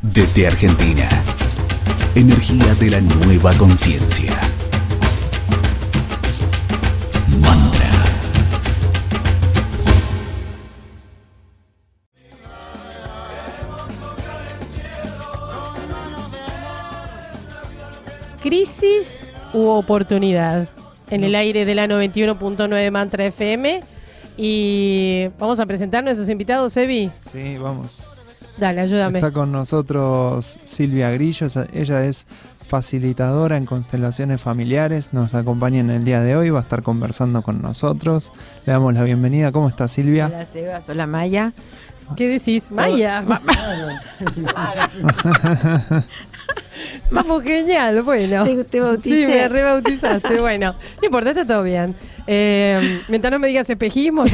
Desde Argentina, energía de la nueva conciencia. Mantra. Crisis u oportunidad. En el aire de la 91.9 Mantra FM. Y vamos a presentar a nuestros invitados, Evi. Sí, vamos. Dale, ayúdame. Está con nosotros Silvia Grillo, ella es facilitadora en constelaciones familiares, nos acompaña en el día de hoy, va a estar conversando con nosotros. Le damos la bienvenida. ¿Cómo está, Silvia? Hola, Sebas. Hola, Maya. ¿Qué decís? Maya. Vamos, genial, bueno. Te bauticé. Sí, me rebautizaste, bueno. No importa, está todo bien. Mientras no me digas espejismo.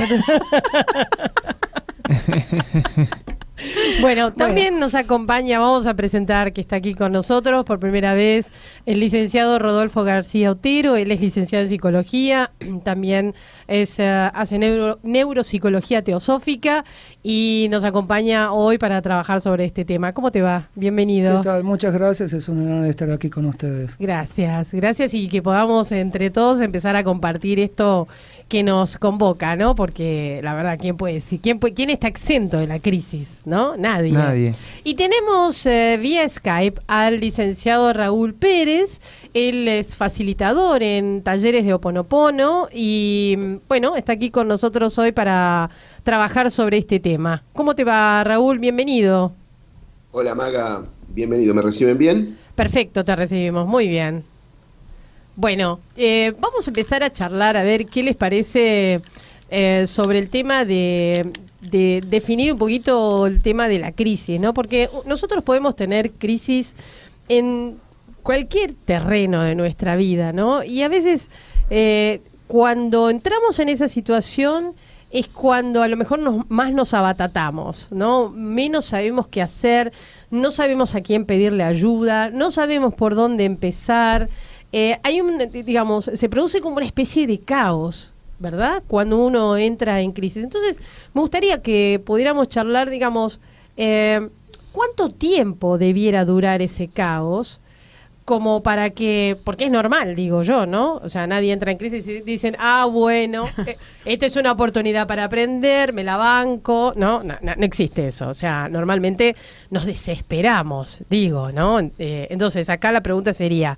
Bueno, también nos acompaña, vamos a presentar que está aquí con nosotros por primera vez el licenciado Rodolfo García Otero. Él es licenciado en psicología, también hace neuropsicología teosófica y nos acompaña hoy para trabajar sobre este tema. ¿Cómo te va? Bienvenido. ¿Qué tal? Muchas gracias, es un honor estar aquí con ustedes. Gracias y que podamos entre todos empezar a compartir esto que nos convoca, ¿no? Porque la verdad, ¿quién puede decir? ¿Quién está exento de la crisis? ¿No? Nadie. Y tenemos vía Skype al licenciado Raúl Pérez. Él es facilitador en talleres de Ho'oponopono y, bueno, está aquí con nosotros hoy para trabajar sobre este tema. ¿Cómo te va, Raúl? Bienvenido. Hola, Maga. Bienvenido. ¿Me reciben bien? Perfecto, te recibimos. Muy bien. Bueno, vamos a empezar a charlar, a ver qué les parece sobre el tema de definir un poquito el tema de la crisis, ¿no? Porque nosotros podemos tener crisis en cualquier terreno de nuestra vida, ¿no? Y a veces cuando entramos en esa situación es cuando a lo mejor más nos abatatamos, ¿no? Menos sabemos qué hacer, no sabemos a quién pedirle ayuda, no sabemos por dónde empezar. Se produce como una especie de caos, ¿verdad? Cuando uno entra en crisis. Entonces, me gustaría que pudiéramos charlar, ¿cuánto tiempo debiera durar ese caos? Como para que, porque es normal, digo yo, ¿no? O sea, nadie entra en crisis y dicen, bueno, esta es una oportunidad para aprender, me la banco. No existe eso. O sea, normalmente nos desesperamos, digo, ¿no? Entonces, acá la pregunta sería,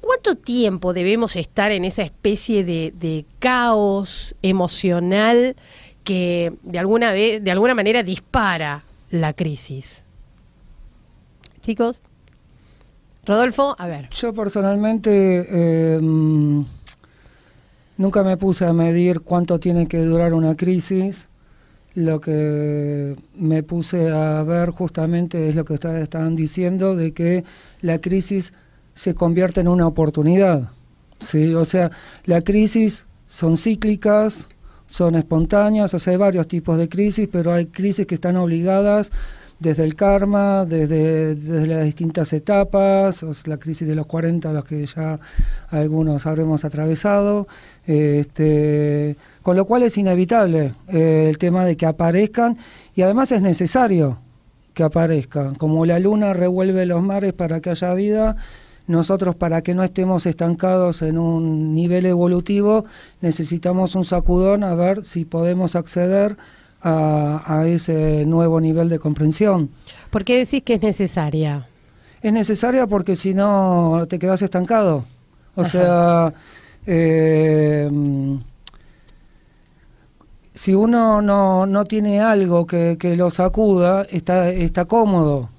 ¿cuánto tiempo debemos estar en esa especie de caos emocional que de alguna manera dispara la crisis? Chicos, Rodolfo, a ver. Yo personalmente nunca me puse a medir cuánto tiene que durar una crisis. Lo que me puse a ver justamente es lo que ustedes estaban diciendo, de que la crisis se convierte en una oportunidad, ¿sí? O sea, la crisis son cíclicas, son espontáneas, o sea, hay varios tipos de crisis, pero hay crisis que están obligadas desde el karma, desde las distintas etapas, o sea, la crisis de los 40, los que ya algunos habremos atravesado, con lo cual es inevitable el tema de que aparezcan, y además es necesario que aparezcan. Como la luna revuelve los mares para que haya vida, nosotros, para que no estemos estancados en un nivel evolutivo, necesitamos un sacudón a ver si podemos acceder a ese nuevo nivel de comprensión. ¿Por qué decís que es necesaria? Es necesaria porque si no te quedas estancado. O sea, si uno no tiene algo que lo sacuda, está cómodo.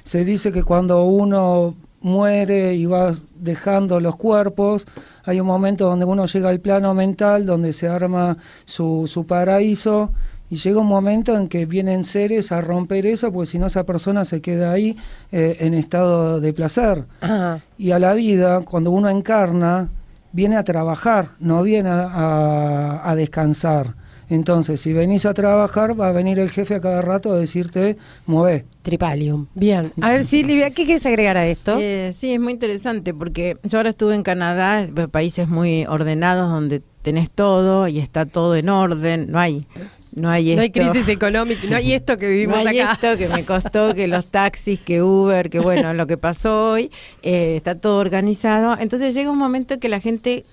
Se dice que cuando uno muere y va dejando los cuerpos, hay un momento donde uno llega al plano mental, donde se arma su paraíso, y llega un momento en que vienen seres a romper eso, porque si no esa persona se queda ahí en estado de placer. Ajá. Y a la vida, cuando uno encarna, viene a trabajar, no viene a descansar. Entonces, si venís a trabajar, va a venir el jefe a cada rato a decirte, mueve. Tripalium. Bien. A ver, Silvia, ¿qué quieres agregar a esto? Sí, es muy interesante porque yo ahora estuve en Canadá, países muy ordenados donde tenés todo y está todo en orden, no hay no hay esto. No hay crisis económica, no hay esto que vivimos no hay acá. esto que me costó, que los taxis, que Uber, que bueno, lo que pasó hoy, está todo organizado. Entonces llega un momento que la gente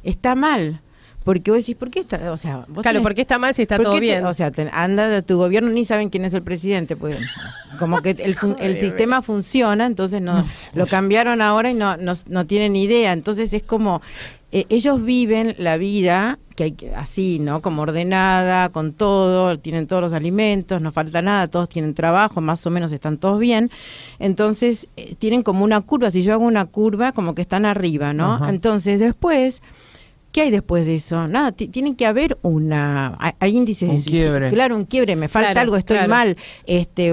está mal. Porque vos decís, ¿por qué está? O sea, vos Claro, ¿por qué está mal si está todo bien? O sea, anda de tu gobierno, ni saben quién es el presidente. Pues, como que el sistema funciona, entonces no lo cambiaron ahora y no tienen idea. Entonces es como, ellos viven la vida que hay así, ¿no? Como ordenada, con todo, tienen todos los alimentos, no falta nada, todos tienen trabajo, más o menos están todos bien. Entonces tienen como una curva, si yo hago una curva, como que están arriba, ¿no? Ajá. Entonces después... ¿Qué hay después de eso? Nada, tiene que haber hay índices Un de suicidio. quiebre. Claro, un quiebre, me falta Claro, algo, estoy claro. mal,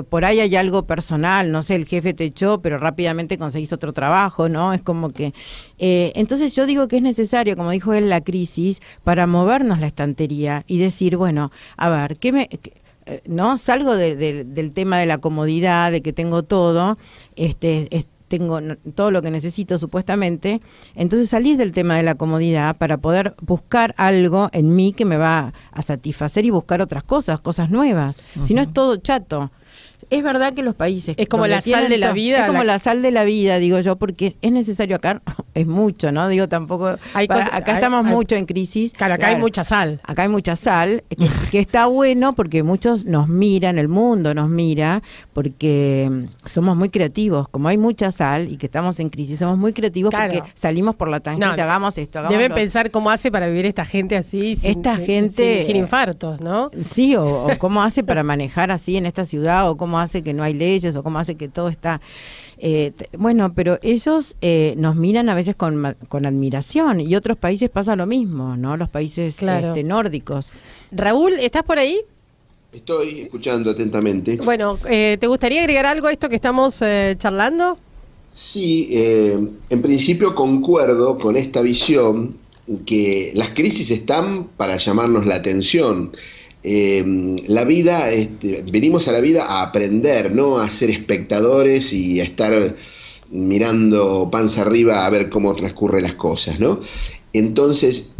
por ahí hay algo personal, no sé, el jefe te echó, pero rápidamente conseguís otro trabajo, ¿no? Es como que... entonces yo digo que es necesario, como dijo él, la crisis, para movernos la estantería y decir, bueno, a ver, ¿no? Salgo del tema de la comodidad, de que tengo todo, tengo todo lo que necesito supuestamente, entonces salir del tema de la comodidad para poder buscar algo en mí que me va a satisfacer y buscar otras cosas nuevas. Si no es todo chato. Es verdad que los países... Es como donde la sal tienen de la vida, Es como la- la sal de la vida, digo yo, porque es necesario acá, es mucho, ¿no? Digo, tampoco... Hay cosas- acá hay- estamos hay- mucho en crisis. Claro, acá hay mucha sal. Acá hay mucha sal, que está bueno porque muchos nos miran, el mundo nos mira, porque somos muy creativos. Como hay mucha sal y que estamos en crisis, somos muy creativos Claro. porque salimos por la tangente, No, hagamos esto, hagamos Deben lo pensar cómo hace para vivir esta gente así, Esta gente- sin infartos, ¿no? Sí, o cómo hace para manejar así en esta ciudad, o cómo hace que no hay leyes, o cómo hace que todo está... bueno, pero ellos nos miran a veces con admiración, y otros países pasa lo mismo, ¿no? Los países Claro. nórdicos. Raúl, ¿estás por ahí? Estoy escuchando atentamente. Bueno, ¿te gustaría agregar algo a esto que estamos charlando? Sí, en principio concuerdo con esta visión que las crisis están para llamarnos la atención. La vida, venimos a la vida a aprender, no a ser espectadores y a estar mirando panza arriba a ver cómo transcurren las cosas, ¿no? Entonces,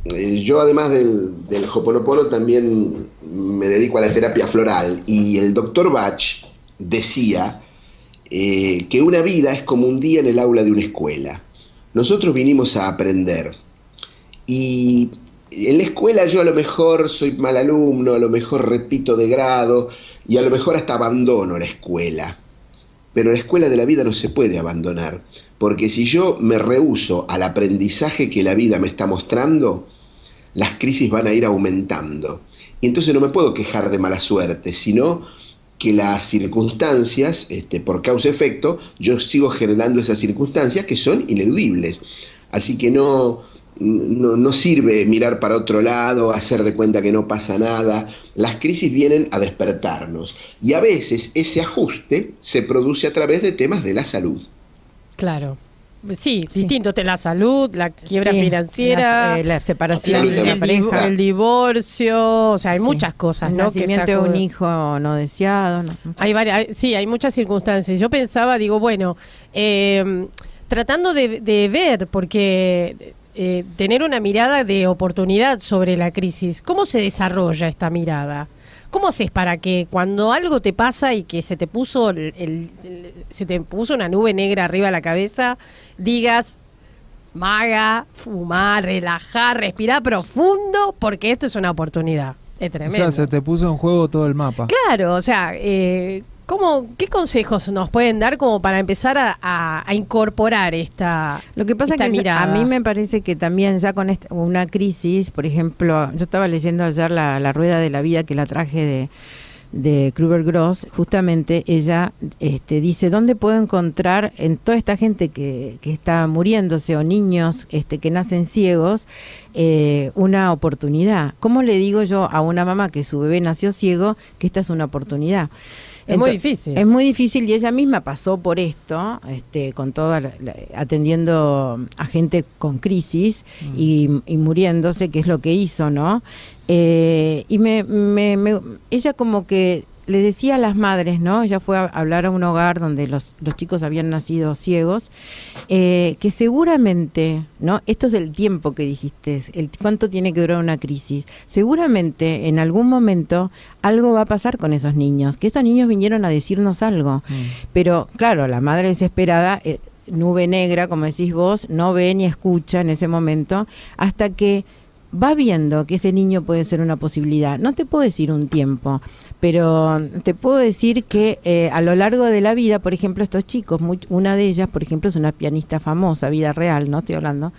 yo además del Ho'oponopono también me dedico a la terapia floral, y el doctor Bach decía que una vida es como un día en el aula de una escuela. Nosotros vinimos a aprender, y en la escuela yo a lo mejor soy mal alumno, a lo mejor repito de grado, y a lo mejor hasta abandono la escuela. Pero la escuela de la vida no se puede abandonar, porque si yo me rehúso al aprendizaje que la vida me está mostrando, las crisis van a ir aumentando. Y entonces no me puedo quejar de mala suerte, sino que las circunstancias, por causa-efecto, yo sigo generando esas circunstancias que son ineludibles. Así que no sirve mirar para otro lado, hacer de cuenta que no pasa nada. Las crisis vienen a despertarnos, y a veces ese ajuste se produce a través de temas de la salud. Claro. Sí, distinto de la salud, la quiebra Sí, financiera, la separación de Absolutamente. la pareja, el divorcio, o sea, hay Sí. muchas cosas, el ¿no? que nacimiento de sacuden. un hijo no deseado. ¿No? Hay varias, sí, hay muchas circunstancias. Yo pensaba, digo, bueno, tratando de ver, porque tener una mirada de oportunidad sobre la crisis, ¿cómo se desarrolla esta mirada? ¿Cómo haces para que cuando algo te pasa y que se te puso se te puso una nube negra arriba de la cabeza, digas, maga, fumar, relajar, respirar profundo, porque esto es una oportunidad? Es O tremendo. sea, se te puso en juego todo el mapa. Claro, o sea, ¿qué consejos nos pueden dar como para empezar a incorporar esta Lo que pasa esta que mirada? a mí me parece que también ya con una crisis, por ejemplo, yo estaba leyendo ayer la Rueda de la Vida, que la traje de Kübler-Ross, justamente ella dice, ¿dónde puedo encontrar en toda esta gente que está muriéndose, o niños que nacen ciegos, una oportunidad? ¿Cómo le digo yo a una mamá que su bebé nació ciego que esta es una oportunidad? Es muy difícil. Es muy difícil, y ella misma pasó por esto, con toda atendiendo a gente con crisis y muriéndose, que es lo que hizo, ¿no? Y ella como que le decía a las madres, ¿no? Ella fue a hablar a un hogar donde los chicos habían nacido ciegos, que seguramente, ¿no? Esto es el tiempo que dijiste, cuánto tiene que durar una crisis. Seguramente en algún momento algo va a pasar con esos niños, que esos niños vinieron a decirnos algo. Pero claro, la madre desesperada, nube negra, como decís vos, no ve ni escucha en ese momento, hasta que va viendo que ese niño puede ser una posibilidad. No te puedo decir un tiempo, pero te puedo decir que a lo largo de la vida, por ejemplo, estos chicos, una de ellas, por ejemplo, es una pianista famosa, vida real, no estoy hablando,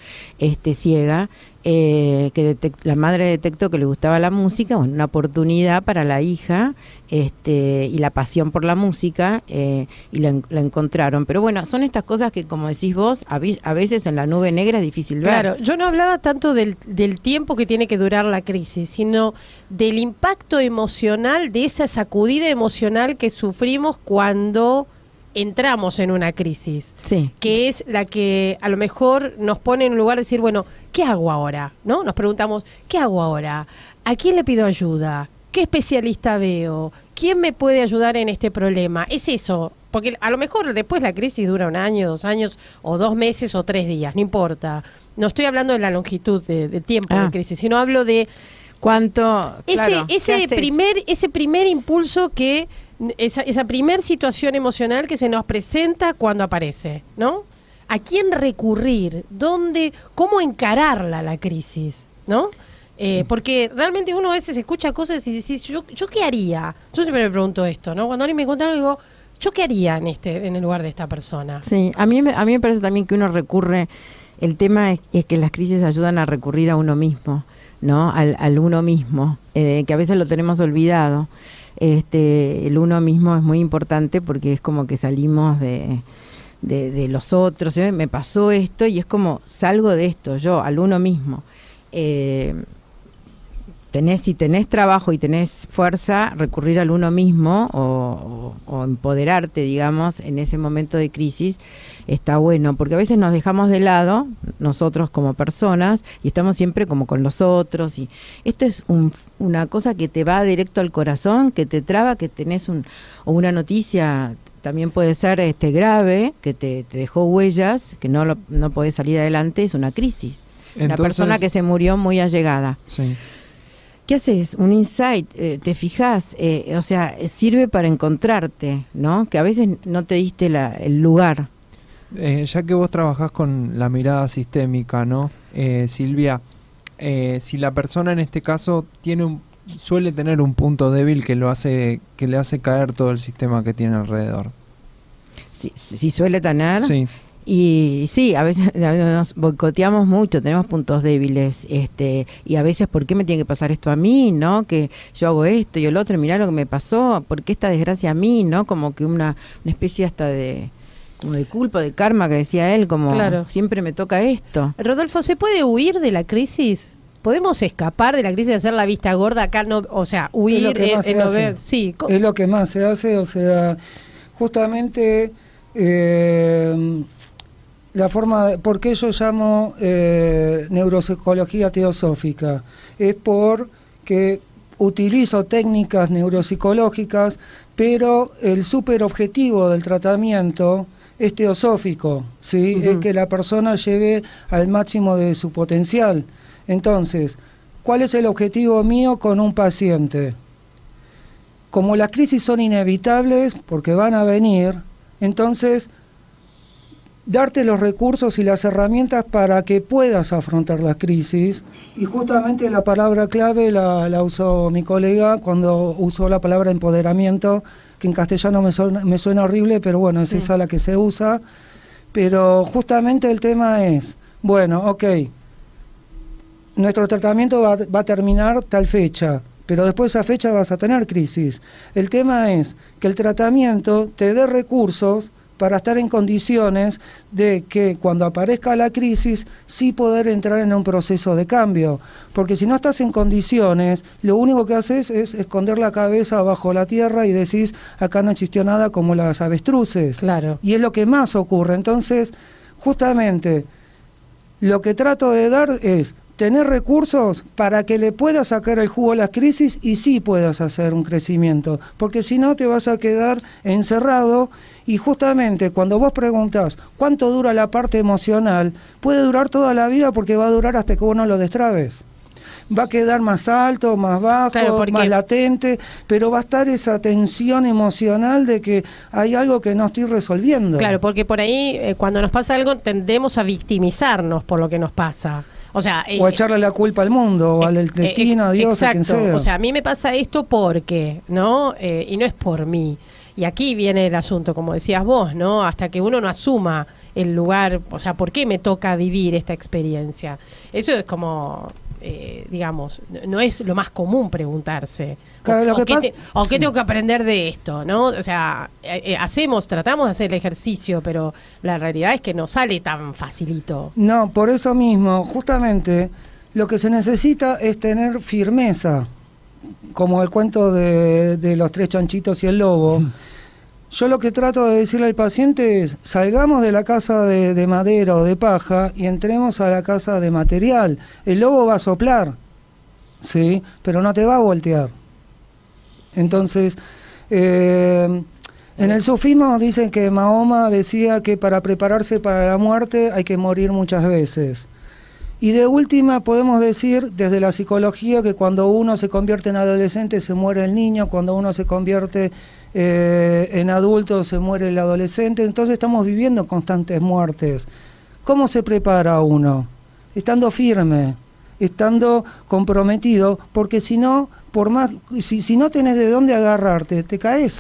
ciega, que la madre detectó que le gustaba la música, bueno, una oportunidad para la hija, y la pasión por la música, y la encontraron. Pero bueno, son estas cosas que, como decís vos, a veces en la nube negra es difícil ver. Claro, yo no hablaba tanto del tiempo que tiene que durar la crisis, sino del impacto emocional, de esa sacudida emocional que sufrimos cuando entramos en una crisis, sí, que es la que a lo mejor nos pone en un lugar de decir, bueno, ¿qué hago ahora? ¿No? Nos preguntamos, ¿qué hago ahora? ¿A quién le pido ayuda? ¿Qué especialista veo? ¿Quién me puede ayudar en este problema? Es eso, porque a lo mejor después la crisis dura 1 año, 2 años, o 2 meses, o 3 días, no importa. No estoy hablando de la longitud de tiempo de crisis, sino hablo de cuánto, ese primer impulso que esa primer situación emocional que se nos presenta cuando aparece, ¿no? ¿A quién recurrir? ¿Dónde? ¿Cómo encararla la crisis? ¿No? Porque realmente uno a veces escucha cosas y dice, ¿yo qué haría? Yo siempre me pregunto esto, ¿no? Cuando alguien me cuenta algo, digo, ¿yo qué haría en el lugar de esta persona? Sí, a mí me parece también que uno recurre, el tema es que las crisis ayudan a recurrir a uno mismo, ¿no? Al uno mismo, que a veces lo tenemos olvidado. El uno mismo es muy importante porque es como que salimos de los otros, me pasó esto y es como salgo de esto, yo, al uno mismo. Si tenés trabajo y tenés fuerza, recurrir al uno mismo o empoderarte, digamos, en ese momento de crisis, está bueno, porque a veces nos dejamos de lado, nosotros como personas, y estamos siempre como con los otros, y esto es una cosa que te va directo al corazón, que te traba, que tenés o una noticia, también puede ser grave, que te dejó huellas, que no podés salir adelante, es una crisis. Entonces, una persona que se murió muy allegada. Sí. ¿Qué haces? Un insight, te fijas, o sea, sirve para encontrarte, ¿no? Que a veces no te diste el lugar. Ya que vos trabajás con la mirada sistémica, ¿no? Silvia, si la persona en este caso suele tener un punto débil que le hace caer todo el sistema que tiene alrededor. Si suele tener. Sí. Y sí, a veces nos boicoteamos mucho, tenemos puntos débiles, y a veces, ¿por qué me tiene que pasar esto a mí, no? Que yo hago esto y el otro, mirá lo que me pasó, ¿por qué esta desgracia a mí, no? Como que una especie hasta como de culpa, de karma que decía él, como claro, siempre me toca esto. Rodolfo, ¿se puede huir de la crisis? ¿Podemos escapar de la crisis de hacer la vista gorda acá? No, o sea, huir, no ver. Sí. Es lo que más se hace, o sea, justamente la forma, ¿por qué yo llamo neuropsicología teosófica? Es porque utilizo técnicas neuropsicológicas, pero el súper objetivo del tratamiento es teosófico, ¿sí? Uh-huh. Es que la persona lleve al máximo de su potencial. Entonces, ¿cuál es el objetivo mío con un paciente? Como las crisis son inevitables, porque van a venir, entonces darte los recursos y las herramientas para que puedas afrontar las crisis. Y justamente la palabra clave la usó mi colega cuando usó la palabra empoderamiento, que en castellano me suena horrible, pero bueno, es esa la que se usa. Pero justamente el tema es, bueno, ok, nuestro tratamiento va a terminar tal fecha, pero después de esa fecha vas a tener crisis. El tema es que el tratamiento te dé recursos para estar en condiciones de que cuando aparezca la crisis sí poder entrar en un proceso de cambio, porque si no estás en condiciones, lo único que haces es esconder la cabeza bajo la tierra y decís, acá no existió nada, como las avestruces. Claro. Y es lo que más ocurre. Entonces, justamente, lo que trato de dar es tener recursos para que le puedas sacar el jugo a las crisis y sí puedas hacer un crecimiento, porque si no te vas a quedar encerrado. Y justamente cuando vos preguntás cuánto dura la parte emocional, puede durar toda la vida, porque va a durar hasta que vos no lo destrabes. Va a quedar más alto, más bajo, claro, porque... más latente, pero va a estar esa tensión emocional de que hay algo que no estoy resolviendo. Claro, porque por ahí cuando nos pasa algo tendemos a victimizarnos por lo que nos pasa. O sea, o echarle la culpa al mundo, o al destino, a Dios, exacto, a quien sea. O sea, a mí me pasa esto porque, ¿no? Y no es por mí. Y aquí viene el asunto, como decías vos, ¿no? Hasta que uno no asuma el lugar, o sea, ¿por qué me toca vivir esta experiencia? Eso es como, digamos, no es lo más común preguntarse. Claro, ¿Qué tengo que aprender de esto? ¿No? O sea, tratamos de hacer el ejercicio, pero la realidad es que no sale tan facilito. No, por eso mismo, justamente, lo que se necesita es tener firmeza. Como el cuento de los 3 chanchitos y el lobo. Yo lo que trato de decirle al paciente es: salgamos de la casa de madera o de paja y entremos a la casa de material. El lobo va a soplar, ¿sí? Pero no te va a voltear. Entonces, en el sufismo dicen que Mahoma decía que para prepararse para la muerte hay que morir muchas veces. Y de última podemos decir desde la psicología que cuando uno se convierte en adolescente se muere el niño, cuando uno se convierte en adulto se muere el adolescente, entonces estamos viviendo constantes muertes. ¿Cómo se prepara uno? Estando firme, estando comprometido, porque si no, por más, si no tenés de dónde agarrarte, te caes.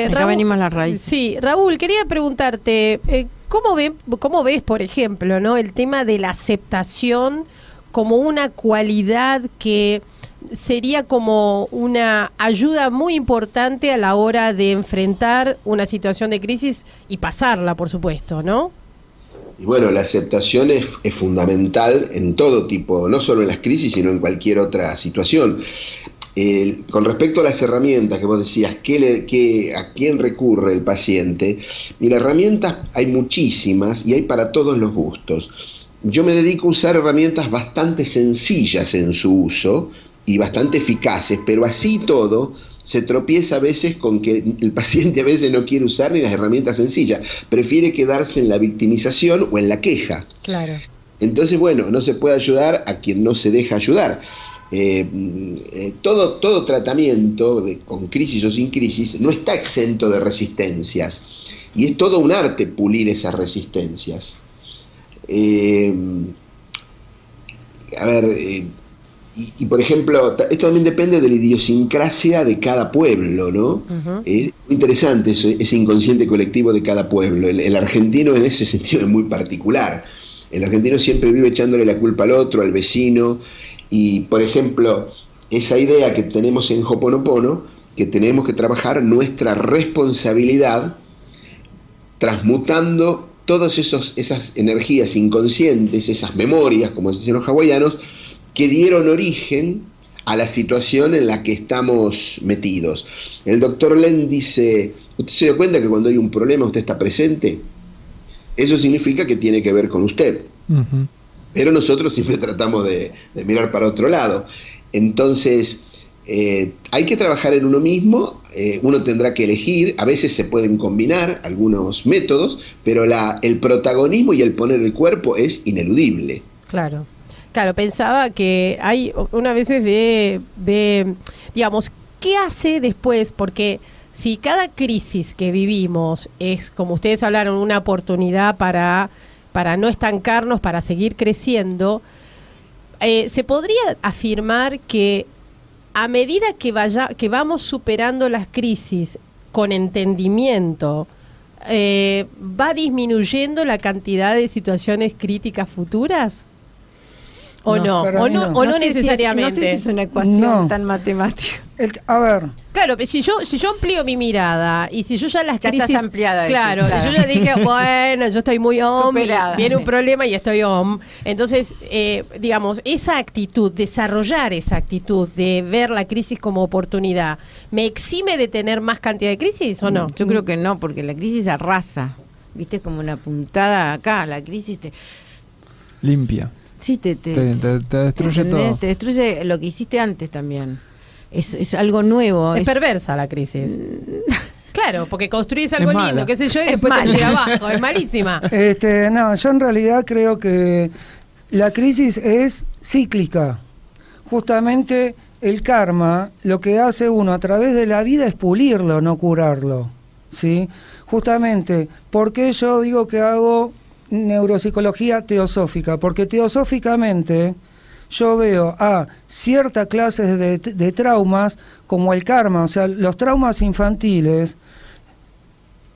Acá venimos a la raíz. Sí, Raúl, quería preguntarte, ¿cómo ves, por ejemplo, ¿no? el tema de la aceptación como una cualidad que sería como una ayuda muy importante a la hora de enfrentar una situación de crisis y pasarla, por supuesto, ¿no? Y bueno, la aceptación es fundamental en todo tipo, no solo en las crisis, sino en cualquier otra situación. Con respecto a las herramientas que vos decías, ¿a quién recurre el paciente? Mira, herramientas hay muchísimas y hay para todos los gustos. Yo me dedico a usar herramientas bastante sencillas en su uso y bastante eficaces, pero así todo se tropieza a veces con que el paciente a veces no quiere usar ni las herramientas sencillas, prefiere quedarse en la victimización o en la queja. Claro. Entonces, bueno, no se puede ayudar a quien no se deja ayudar. Todo tratamiento, con crisis o sin crisis, no está exento de resistencias, y es todo un arte pulir esas resistencias. Y por ejemplo, esto también depende de la idiosincrasia de cada pueblo, ¿no? Uh-huh. Es muy interesante ese inconsciente colectivo de cada pueblo. El argentino en ese sentido es muy particular. El argentino siempre vive echándole la culpa al otro, al vecino, y por ejemplo, esa idea que tenemos en Ho'oponopono, que tenemos que trabajar nuestra responsabilidad, transmutando todas esas energías inconscientes, esas memorias, como dicen los hawaianos, que dieron origen a la situación en la que estamos metidos. El doctor Len dice: ¿usted se da cuenta que cuando hay un problema usted está presente? Eso significa que tiene que ver con usted. Uh-huh. Pero nosotros siempre tratamos de mirar para otro lado. Entonces, hay que trabajar en uno mismo, uno tendrá que elegir, a veces se pueden combinar algunos métodos, pero el protagonismo y el poner el cuerpo es ineludible. Claro. Claro, pensaba que una vez ve, digamos, ¿qué hace después? Porque si cada crisis que vivimos es, como ustedes hablaron, una oportunidad para no estancarnos, para seguir creciendo, se podría afirmar que a medida que vamos superando las crisis con entendimiento, ¿va disminuyendo la cantidad de situaciones críticas futuras? ¿O no necesariamente? No sé si es una ecuación tan matemática. A ver. Claro, pero si yo amplío mi mirada y si yo ya las crisis... estás ampliada. Claro, si yo ya dije, bueno, yo estoy muy superada, viene un problema y estoy entonces, digamos, esa actitud, desarrollar esa actitud de ver la crisis como oportunidad, ¿me exime de tener más cantidad de crisis o no? Yo creo que no, porque la crisis arrasa. ¿Viste? Como una puntada acá, la crisis limpia. Sí, te destruye ¿entendés? todo. Te destruye lo que hiciste antes también. Es algo nuevo. Es perversa la crisis. Claro, porque construís algo Es lindo, mala. qué sé yo, y Es después te mala. tira abajo. Es malísima. No, yo en realidad creo que la crisis es cíclica. Justamente el karma, lo que hace uno a través de la vida es pulirlo, no curarlo, ¿sí? Justamente, ¿por qué yo digo que hago neuropsicología teosófica? Porque teosóficamente yo veo a ciertas clases de traumas como el karma, o sea, los traumas infantiles.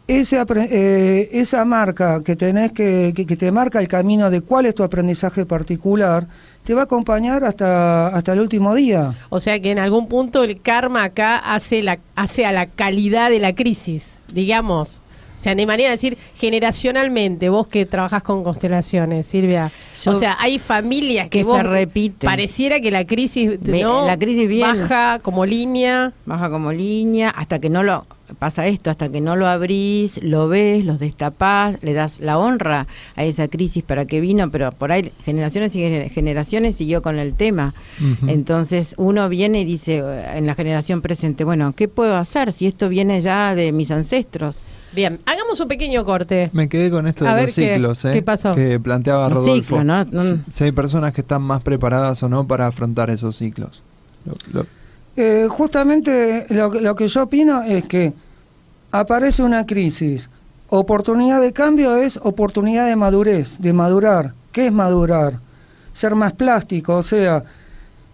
Esa marca que tenés que te marca el camino de cuál es tu aprendizaje particular, te va a acompañar hasta el último día. O sea que en algún punto el karma acá hace a la calidad de la crisis, digamos. O sea, de manera de decir, generacionalmente, vos que trabajás con constelaciones, Silvia, Yo- o sea, hay familias que que vos se repiten. pareciera que la crisis, ¿no? La crisis viene. baja como línea. Baja como línea, hasta que no lo... Pasa esto, hasta que no lo abrís, lo ves, los destapás, le das la honra a esa crisis para que vino, pero por ahí generaciones y generaciones siguió con el tema. Ujú. Entonces uno viene y dice en la generación presente, bueno, ¿qué puedo hacer si esto viene ya de mis ancestros? Bien, hagamos un pequeño corte. Me quedé con esto A de ver los ciclos, qué pasó. que planteaba Los Rodolfo. ciclos, ¿no? Si hay personas que están más preparadas o no para afrontar esos ciclos. Justamente lo que yo opino es que aparece una crisis. Oportunidad de cambio es oportunidad de madurez, de madurar. ¿Qué es madurar? Ser más plástico, o sea,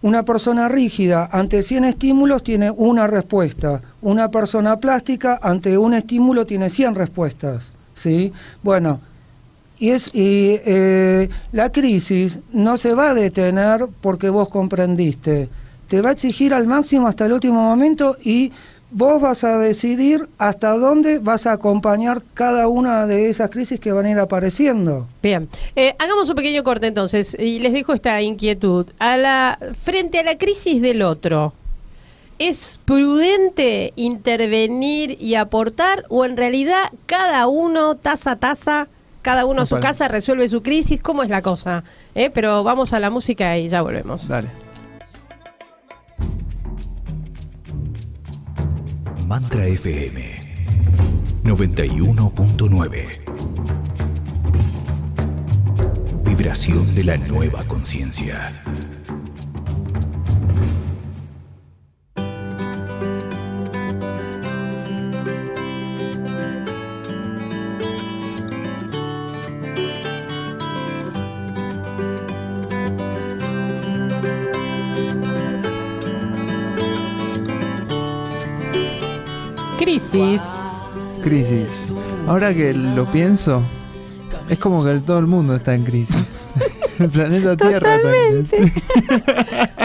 una persona rígida ante 100 estímulos tiene una respuesta. Una persona plástica ante un estímulo tiene 100 respuestas, ¿sí? Bueno, la crisis no se va a detener porque vos comprendiste. Te va a exigir al máximo hasta el último momento y vos vas a decidir hasta dónde vas a acompañar cada una de esas crisis que van a ir apareciendo. Bien, hagamos un pequeño corte entonces y les dejo esta inquietud. Frente a la crisis del otro, ¿es prudente intervenir y aportar o en realidad cada uno, taza a taza, cada uno a su Opa. casa resuelve su crisis? ¿Cómo es la cosa? Pero vamos a la música y ya volvemos. Dale. Mantra FM 91.9. Vibración de la nueva conciencia. Crisis. Crisis. Ahora que lo pienso, es como que todo el mundo está en crisis. El planeta Tierra está en crisis.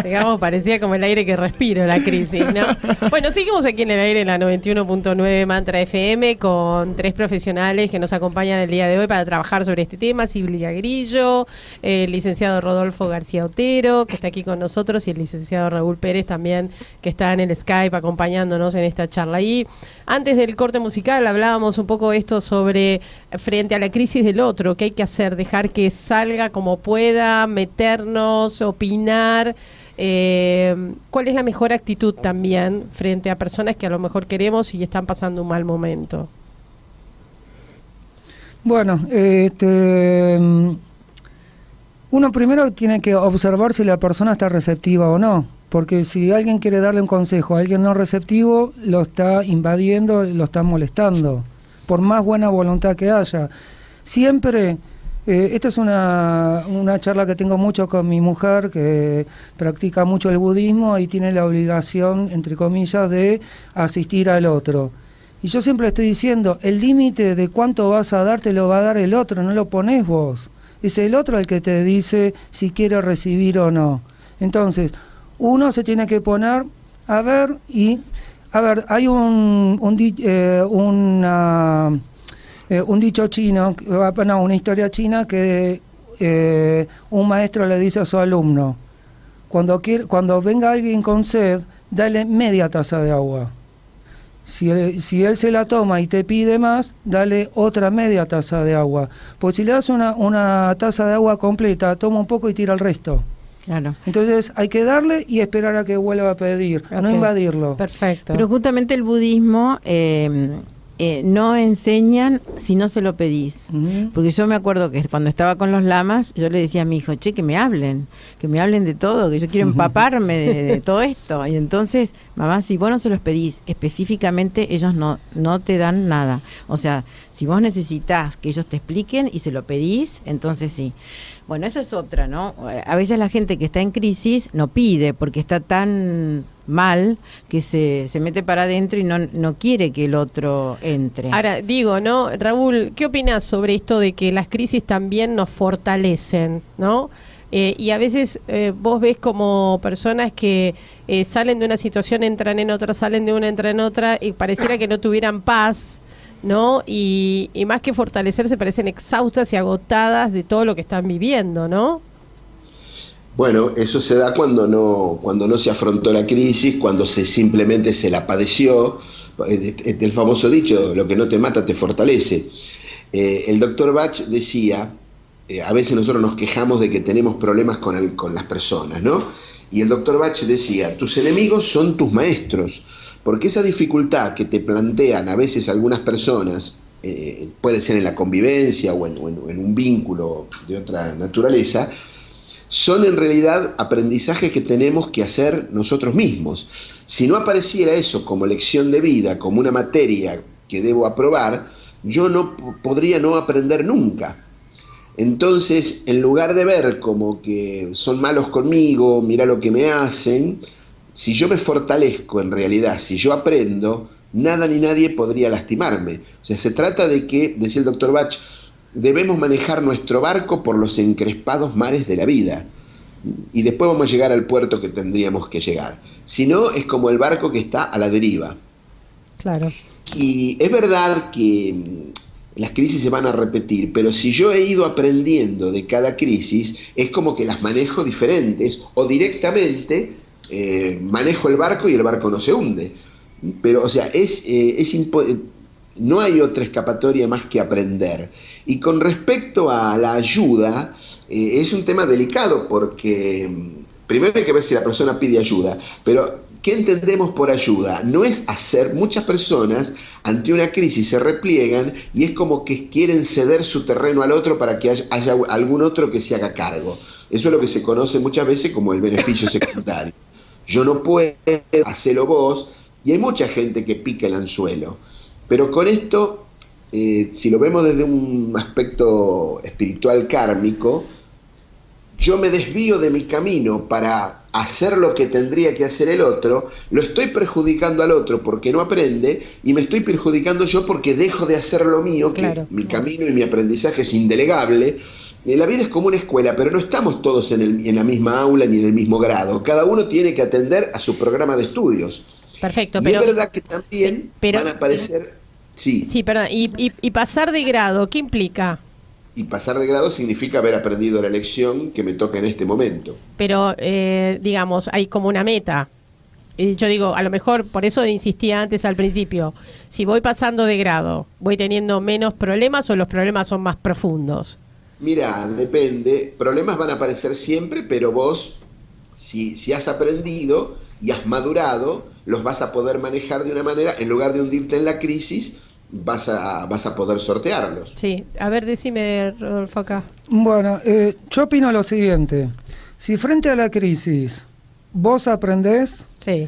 Digamos, parecía como el aire que respiro, la crisis, ¿no? Bueno, seguimos aquí en el aire en la 91.9 Mantra FM con 3 profesionales que nos acompañan el día de hoy para trabajar sobre este tema. Silvia Grillo, el licenciado Rodolfo García Otero, que está aquí con nosotros, y el licenciado Raúl Pérez también, que está en el Skype acompañándonos en esta charla. Y antes del corte musical hablábamos un poco esto sobre frente a la crisis del otro, qué hay que hacer, dejar que salga como pueda, meternos, opinar. ¿Cuál es la mejor actitud también frente a personas que a lo mejor queremos y están pasando un mal momento? Bueno, uno primero tiene que observar si la persona está receptiva o no, porque si alguien quiere darle un consejo a alguien no receptivo, lo está invadiendo, lo está molestando, por más buena voluntad que haya. Siempre, esta es una charla que tengo mucho con mi mujer, que practica mucho el budismo y tiene la obligación, entre comillas, de asistir al otro. Y yo siempre estoy diciendo, el límite de cuánto vas a dar te lo va a dar el otro, no lo pones vos. Es el otro el que te dice si quiere recibir o no. Entonces, uno se tiene que poner a ver hay un dicho chino, una historia china que un maestro le dice a su alumno, cuando venga alguien con sed, dale media taza de agua. Si él se la toma y te pide más, dale otra media taza de agua. Porque si le das una taza de agua completa, toma un poco y tira el resto. Claro. Entonces hay que darle y esperar a que vuelva a pedir, no invadirlo. Perfecto. Pero justamente el budismo no enseñan si no se lo pedís. Porque yo me acuerdo que cuando estaba con los lamas, yo le decía a mi hijo, che, que me hablen de todo, que yo quiero empaparme de todo esto. Y entonces, mamá, si vos no se los pedís específicamente, ellos no te dan nada. O sea, si vos necesitas que ellos te expliquen y se lo pedís, entonces sí. Bueno, esa es otra, ¿no? A veces la gente que está en crisis no pide porque está tan mal que se mete para adentro y no quiere que el otro entre. Ahora, digo, ¿no? Raúl, ¿qué opinas sobre esto de que las crisis también nos fortalecen, ¿no? Y a veces vos ves como personas que salen de una situación, entran en otra, salen de una, entran en otra, y pareciera que no tuvieran paz, ¿no? Y más que fortalecerse, parecen exhaustas y agotadas de todo lo que están viviendo, ¿no? Bueno, eso se da cuando no se afrontó la crisis, cuando simplemente se la padeció. El famoso dicho, lo que no te mata te fortalece. El doctor Bach decía, a veces nosotros nos quejamos de que tenemos problemas con las personas, ¿no? Y el doctor Bach decía, tus enemigos son tus maestros, porque esa dificultad que te plantean a veces algunas personas, puede ser en la convivencia o en un vínculo de otra naturaleza, son en realidad aprendizajes que tenemos que hacer nosotros mismos. Si no apareciera eso como lección de vida, como una materia que debo aprobar, yo no podría no aprender nunca. Entonces, en lugar de ver como que son malos conmigo, mira lo que me hacen, si yo me fortalezco en realidad, si yo aprendo, nada ni nadie podría lastimarme. O sea, se trata de que, decía el doctor Bach, debemos manejar nuestro barco por los encrespados mares de la vida y después vamos a llegar al puerto que tendríamos que llegar. Si no, es como el barco que está a la deriva. Claro. Y es verdad que las crisis se van a repetir, pero si yo he ido aprendiendo de cada crisis, es como que las manejo diferentes o directamente manejo el barco y el barco no se hunde. Pero, o sea, no hay otra escapatoria más que aprender. Y con respecto a la ayuda, es un tema delicado porque primero hay que ver si la persona pide ayuda, pero ¿qué entendemos por ayuda? No es hacer, muchas personas ante una crisis se repliegan y es como que quieren ceder su terreno al otro para que haya algún otro que se haga cargo. Eso es lo que se conoce muchas veces como el beneficio secundario. Yo no puedo, hacelo vos, y hay mucha gente que pica el anzuelo. Pero con esto, si lo vemos desde un aspecto espiritual kármico, yo me desvío de mi camino para hacer lo que tendría que hacer el otro, lo estoy perjudicando al otro porque no aprende y me estoy perjudicando yo porque dejo de hacer lo mío, que claro, mi camino y mi aprendizaje es indelegable. La vida es como una escuela, pero no estamos todos en la misma aula ni en el mismo grado. Cada uno tiene que atender a su programa de estudios. Perfecto, y pero es verdad que también van a aparecer... Sí, perdón. Y pasar de grado, ¿qué implica? Y pasar de grado significa haber aprendido la lección que me toca en este momento. Pero, digamos, hay como una meta. Yo digo, a lo mejor, por eso insistía antes al principio, si voy pasando de grado, ¿voy teniendo menos problemas o los problemas son más profundos? Mira, depende. Problemas van a aparecer siempre, pero vos, si has aprendido y has madurado, los vas a poder manejar de una manera, en lugar de hundirte en la crisis, vas a poder sortearlos. Sí, a ver, decime, Rodolfo, acá. Bueno, yo opino lo siguiente. Si frente a la crisis vos aprendés, sí,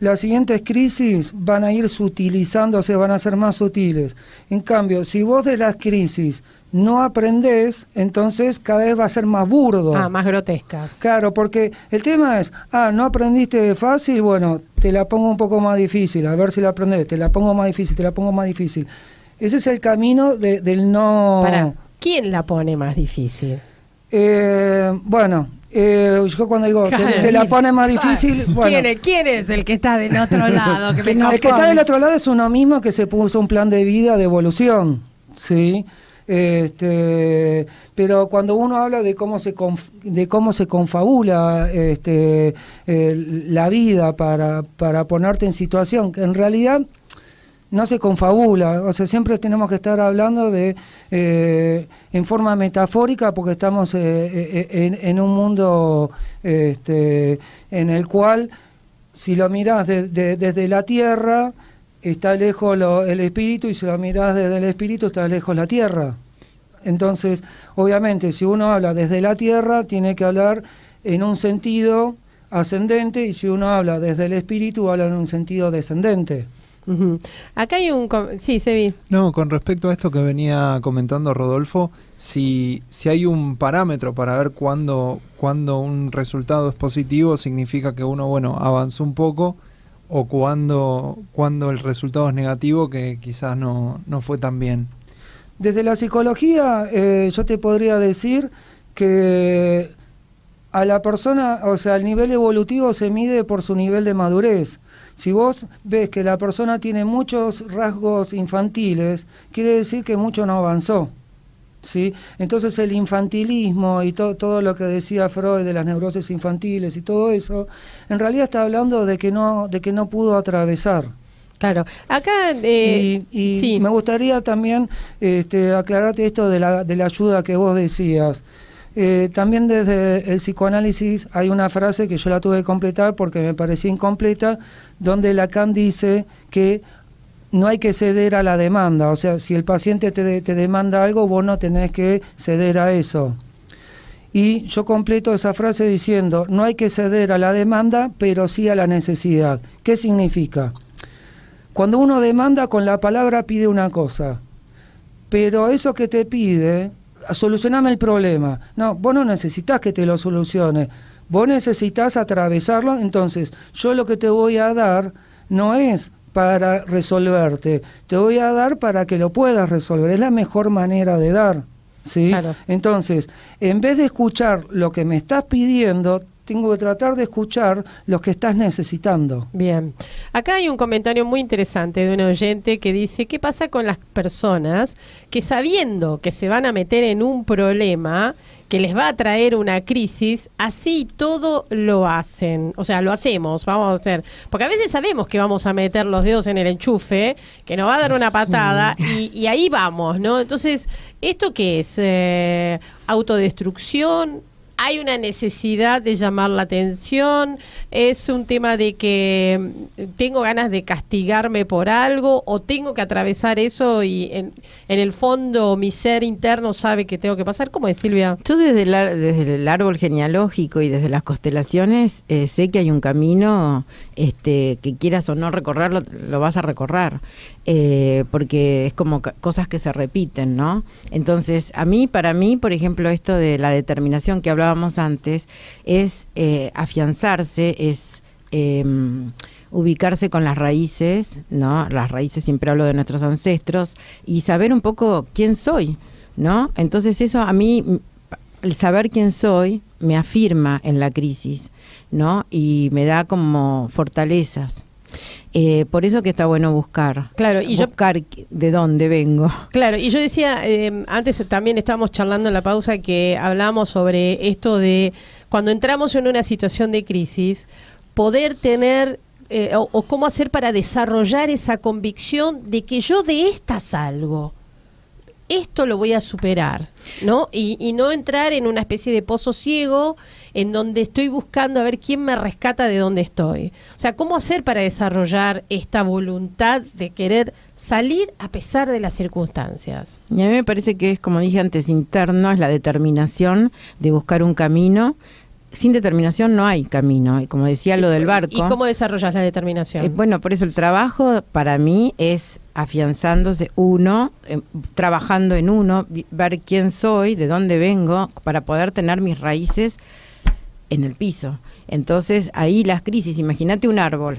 las siguientes crisis van a ir sutilizándose, van a ser más sutiles. En cambio, si vos de las crisis no aprendés, entonces cada vez va a ser más burdo. Más grotescas. Claro, porque el tema es, no aprendiste fácil, bueno, te la pongo un poco más difícil, a ver si la aprendés, te la pongo más difícil, te la pongo más difícil. Ese es el camino del no... Pará, ¿quién la pone más difícil? Bueno, yo cuando digo, te la pone más difícil... Bueno, ¿Quién es el que está del otro lado? El que está del otro lado es uno mismo que se puso un plan de vida de evolución, ¿sí? Pero cuando uno habla de cómo se confabula la vida para ponerte en situación, que en realidad no se confabula, o sea, siempre tenemos que estar hablando de en forma metafórica porque estamos en un mundo en el cual, si lo mirás desde la tierra, está lejos el espíritu, y si lo mirás desde el espíritu, está lejos la tierra. Entonces, obviamente, si uno habla desde la tierra, tiene que hablar en un sentido ascendente, y si uno habla desde el espíritu, habla en un sentido descendente. Ujú. Acá hay un... Sí, Sebi. No, con respecto a esto que venía comentando Rodolfo, si hay un parámetro para ver cuándo un resultado es positivo, significa que uno, bueno, avanzó un poco, o cuando el resultado es negativo, que quizás no fue tan bien. Desde la psicología, yo te podría decir que a la persona, o sea, el nivel evolutivo se mide por su nivel de madurez. Si vos ves que la persona tiene muchos rasgos infantiles, quiere decir que mucho no avanzó, ¿sí? Entonces el infantilismo y todo lo que decía Freud de las neurosis infantiles y todo eso, en realidad está hablando de que no pudo atravesar. Claro, acá... sí. Me gustaría también aclararte esto de la ayuda que vos decías. También desde el psicoanálisis hay una frase que yo la tuve que completar porque me parecía incompleta, donde Lacan dice que no hay que ceder a la demanda. O sea, si el paciente te demanda algo, vos no tenés que ceder a eso. Y yo completo esa frase diciendo, no hay que ceder a la demanda, pero sí a la necesidad. ¿Qué significa? Cuando uno demanda, con la palabra pide una cosa, pero eso que te pide, solucioname el problema. No, vos no necesitas que te lo solucione, vos necesitas atravesarlo. Entonces, yo lo que te voy a dar no es para resolverte, te voy a dar para que lo puedas resolver. Es la mejor manera de dar, ¿sí? Claro. Entonces, en vez de escuchar lo que me estás pidiendo, tengo que tratar de escuchar lo que estás necesitando. Bien. Acá hay un comentario muy interesante de un oyente que dice, ¿qué pasa con las personas que, sabiendo que se van a meter en un problema que les va a traer una crisis, así todo lo hacen? O sea, lo hacemos, vamos a hacer. Porque a veces sabemos que vamos a meter los dedos en el enchufe, que nos va a dar una patada, y ahí vamos, ¿no? Entonces, ¿esto qué es? ¿Autodestrucción? ¿Hay una necesidad de llamar la atención? ¿Es un tema de que tengo ganas de castigarme por algo, o tengo que atravesar eso y en el fondo mi ser interno sabe que tengo que pasar? ¿Cómo es, Silvia? Yo desde el árbol genealógico y desde las constelaciones sé que hay un camino que quieras o no recorrerlo, lo vas a recorrer, porque es como cosas que se repiten, ¿no? Entonces, para mí, por ejemplo, esto de la determinación que hablábamos antes, es afianzarse, es ubicarse con las raíces, ¿no? Las raíces, siempre hablo de nuestros ancestros, y saber un poco quién soy, ¿no? Entonces eso a mí, el saber quién soy, me afirma en la crisis, ¿no? Y me da como fortalezas. Por eso que está bueno buscar. Claro, y buscar de dónde vengo. Claro, y yo decía, antes también estábamos charlando en la pausa, que hablábamos sobre esto de cuando entramos en una situación de crisis, poder tener o cómo hacer para desarrollar esa convicción de que yo de esta salgo. Esto lo voy a superar, ¿no? Y no entrar en una especie de pozo ciego en donde estoy buscando a ver quién me rescata de donde estoy. O sea, ¿cómo hacer para desarrollar esta voluntad de querer salir a pesar de las circunstancias? Y a mí me parece que es, como dije antes, interno, es la determinación de buscar un camino. Sin determinación no hay camino, y como decía lo del barco. ¿Y cómo desarrollas la determinación? Bueno, por eso el trabajo para mí es afianzándose uno, trabajando en uno, ver quién soy, de dónde vengo, para poder tener mis raíces en el piso. Entonces ahí las crisis, imagínate un árbol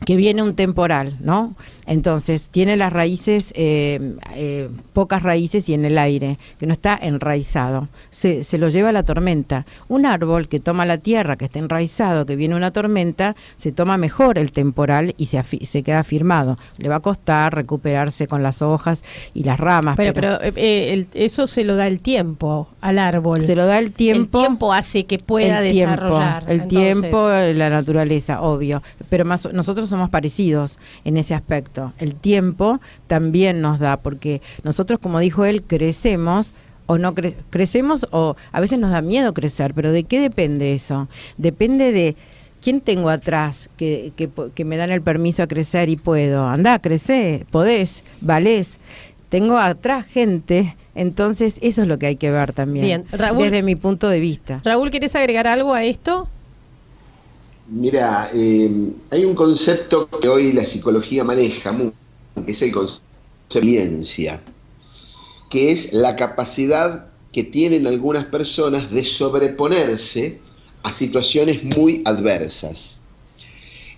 que viene un temporal, ¿no? Entonces tiene las raíces, pocas raíces y en el aire, que no está enraizado, se lo lleva la tormenta. Un árbol que toma la tierra, que está enraizado, que viene una tormenta, se toma mejor el temporal y se queda firmado. Le va a costar recuperarse con las hojas y las ramas. Pero eso se lo da el tiempo al árbol. Se lo da el tiempo. El tiempo hace que pueda desarrollar. El tiempo, la naturaleza, obvio. Pero nosotros somos parecidos en ese aspecto. El tiempo también nos da, porque nosotros, como dijo él, crecemos o no crecemos, o a veces nos da miedo crecer, pero ¿de qué depende eso? Depende de quién tengo atrás que me dan el permiso a crecer y puedo. Andá, crecé, podés, valés. Tengo atrás gente, entonces eso es lo que hay que ver también. Bien, Raúl, desde mi punto de vista. Raúl, ¿querés agregar algo a esto? Mira, hay un concepto que hoy la psicología maneja mucho, que es el concepto de resiliencia, que es la capacidad que tienen algunas personas de sobreponerse a situaciones muy adversas.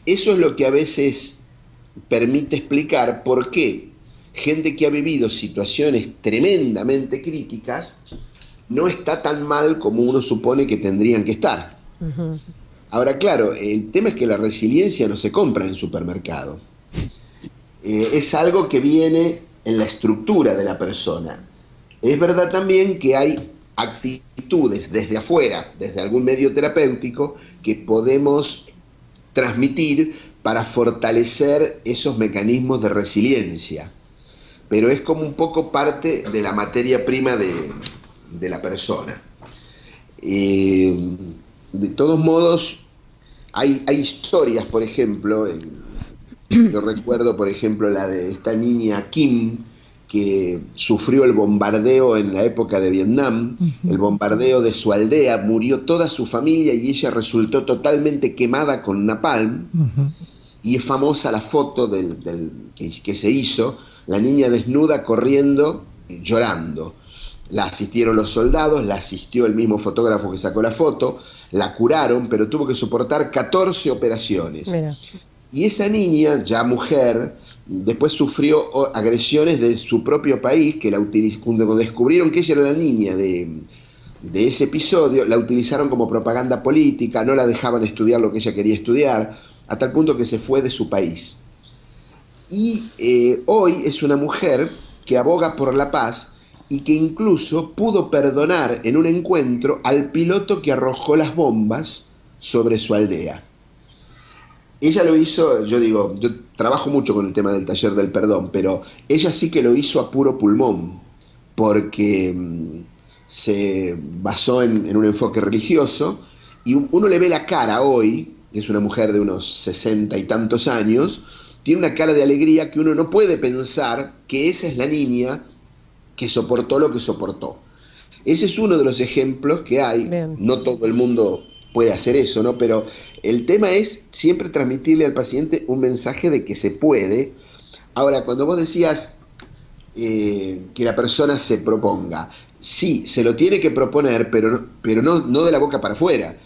Eso es lo que a veces permite explicar por qué gente que ha vivido situaciones tremendamente críticas no está tan mal como uno supone que tendrían que estar. Uh-huh. Ahora, claro, el tema es que la resiliencia no se compra en el supermercado. Es algo que viene en la estructura de la persona. Es verdad también que hay actitudes desde afuera, desde algún medio terapéutico, que podemos transmitir para fortalecer esos mecanismos de resiliencia. Pero es como un poco parte de la materia prima de la persona. De todos modos, hay historias, por ejemplo, yo recuerdo, por ejemplo, la de esta niña Kim, que sufrió el bombardeo en la época de Vietnam, el bombardeo de su aldea, murió toda su familia y ella resultó totalmente quemada con napalm, y es famosa la foto que se hizo, la niña desnuda corriendo, llorando. La asistieron los soldados, la asistió el mismo fotógrafo que sacó la foto, la curaron, pero tuvo que soportar 14 operaciones. Mira. Y esa niña, ya mujer, después sufrió agresiones de su propio país, que cuando descubrieron que ella era la niña de ese episodio, la utilizaron como propaganda política, no la dejaban estudiar lo que ella quería estudiar, a tal punto que se fue de su país. Y hoy es una mujer que aboga por la paz y que incluso pudo perdonar en un encuentro al piloto que arrojó las bombas sobre su aldea. Ella lo hizo, yo trabajo mucho con el tema del taller del perdón, pero ella sí que lo hizo a puro pulmón, porque se basó en un enfoque religioso, y uno le ve la cara hoy, es una mujer de unos 60 y tantos años, tiene una cara de alegría que uno no puede pensar que esa es la niña que soportó lo que soportó. Ese es uno de los ejemplos que hay. Bien. No todo el mundo puede hacer eso, ¿no? Pero el tema es siempre transmitirle al paciente un mensaje de que se puede. Ahora, cuando vos decías que la persona se proponga, sí, se lo tiene que proponer, pero no de la boca para afuera.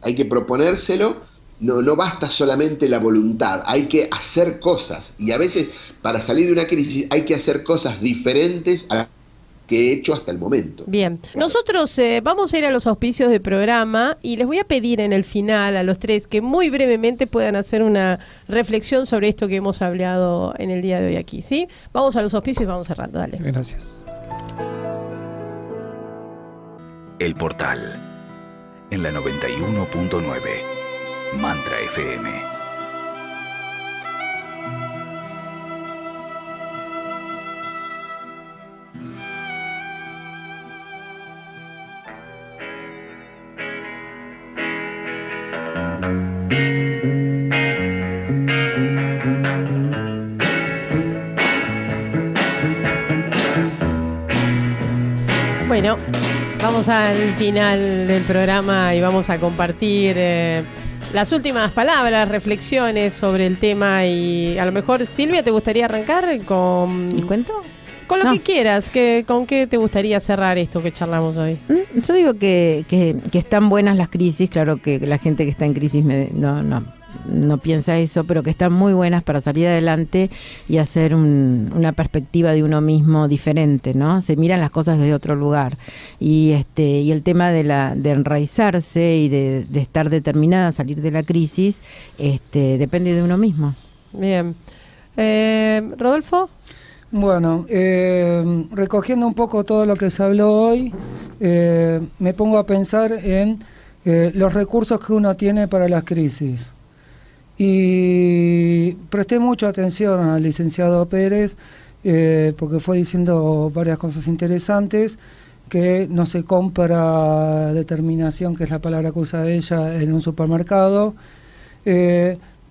Hay que proponérselo, no basta solamente la voluntad, hay que hacer cosas. Y a veces, para salir de una crisis, hay que hacer cosas diferentes a que he hecho hasta el momento. Bien, nosotros vamos a ir a los auspicios del programa y les voy a pedir en el final a los tres que muy brevemente puedan hacer una reflexión sobre esto que hemos hablado en el día de hoy aquí, ¿sí? Vamos a los auspicios y vamos cerrando, dale. Gracias. El Portal, en la 91.9, Mantra FM. Bueno, vamos al final del programa y vamos a compartir las últimas palabras, reflexiones sobre el tema. Y a lo mejor, Silvia, ¿te gustaría arrancar con el cuento? Con lo que quieras, ¿con qué te gustaría cerrar esto que charlamos hoy? Yo digo que están buenas las crisis, claro que la gente que está en crisis no piensa eso, pero que están muy buenas para salir adelante y hacer una perspectiva de uno mismo diferente, ¿no? Se miran las cosas desde otro lugar. Y el tema de enraizarse y de estar determinada a salir de la crisis, depende de uno mismo. Bien. ¿Rodolfo? Bueno, recogiendo un poco todo lo que se habló hoy, me pongo a pensar en los recursos que uno tiene para las crisis. Y presté mucha atención al licenciado Pérez, porque fue diciendo varias cosas interesantes, que no se compra determinación, que es la palabra que usa ella, en un supermercado,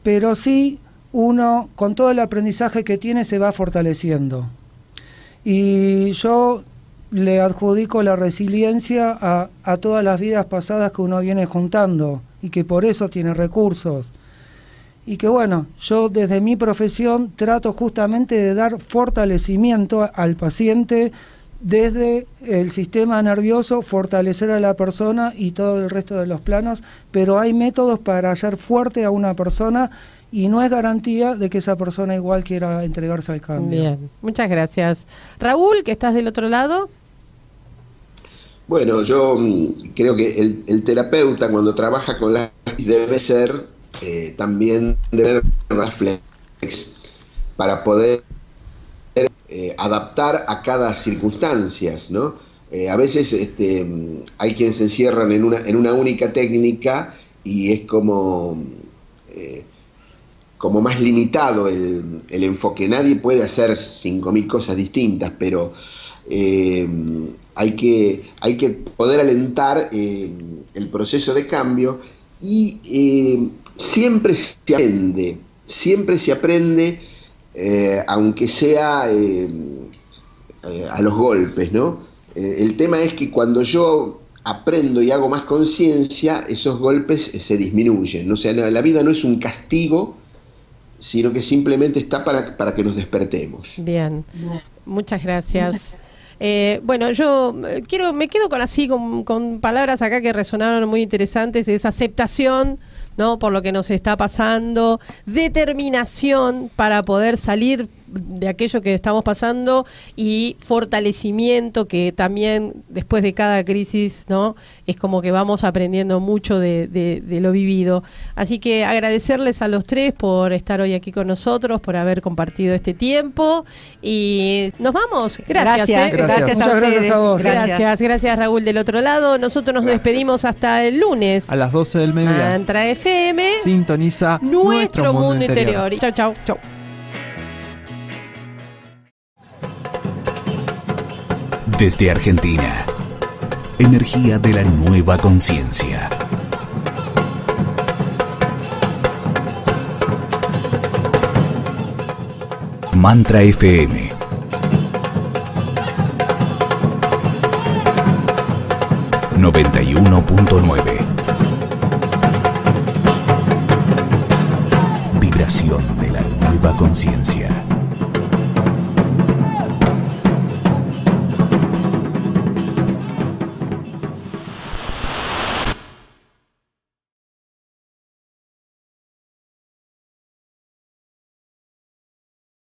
pero sí uno, con todo el aprendizaje que tiene, se va fortaleciendo. Y yo le adjudico la resiliencia a todas las vidas pasadas que uno viene juntando y que por eso tiene recursos. Y que bueno, yo desde mi profesión trato justamente de dar fortalecimiento al paciente desde el sistema nervioso, fortalecer a la persona y todo el resto de los planos, pero hay métodos para hacer fuerte a una persona y no es garantía de que esa persona igual quiera entregarse al cambio. Bien, muchas gracias. Raúl, que estás del otro lado. Bueno, yo creo que el terapeuta cuando trabaja con la debe ser también debe tener más flex para poder adaptar a cada circunstancia, ¿no? A veces hay quienes se encierran en una única técnica y es como más limitado el enfoque. Nadie puede hacer 5.000 cosas distintas, pero hay que poder alentar el proceso de cambio y siempre se aprende, aunque sea a los golpes, ¿no? El tema es que cuando yo aprendo y hago más conciencia, esos golpes se disminuyen. O sea, la vida no es un castigo, sino que simplemente está para que nos despertemos. Bien, muchas gracias. Bueno, yo me quedo con palabras acá que resonaron muy interesantes, es aceptación, ¿no?, por lo que nos está pasando, determinación para poder salir de aquello que estamos pasando y fortalecimiento, que también después de cada crisis, ¿no?, es como que vamos aprendiendo mucho de lo vivido. Así que agradecerles a los tres por estar hoy aquí con nosotros, por haber compartido este tiempo y nos vamos. Gracias. Gracias. A Muchas ustedes. gracias a vos. Gracias Raúl del otro lado. Nosotros nos despedimos hasta el lunes. A las 12 del mediodía. Mantra FM. Sintoniza Nuestro mundo interior. Chau. Desde Argentina, energía de la nueva conciencia. Mantra FM. ...91.9... Vibración de la nueva conciencia.